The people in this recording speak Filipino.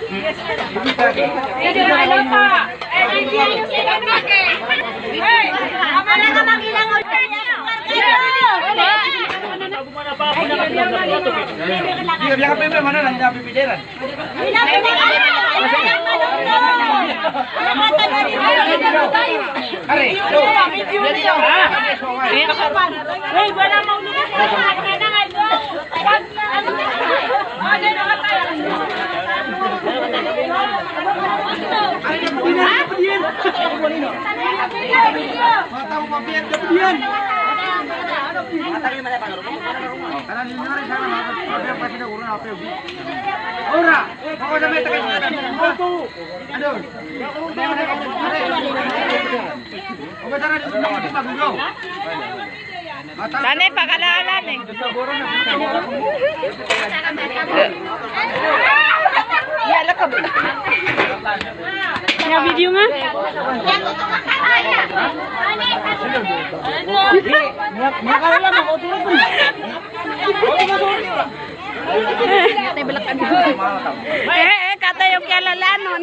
Hindi mo ano pa. Hindi mo sila nake. Hey, amala ka magilang o tayo. Biar apa mana nanti nabi pideran. Are, Hey, wala mau lunas ka na nga do. Wag ano na. Ano na ka tayo. Mata mo papian kemudian. Karena ini hari sana apa pasti ada urun apa ubi. Ora, mau ada meta kan. Aduh. Oke sana di sini kita dulu. Sanay pagkalalan eh. Yala ka ba? Yung video nga? Makakala mo, tulog mo. Kata yung kilalanon.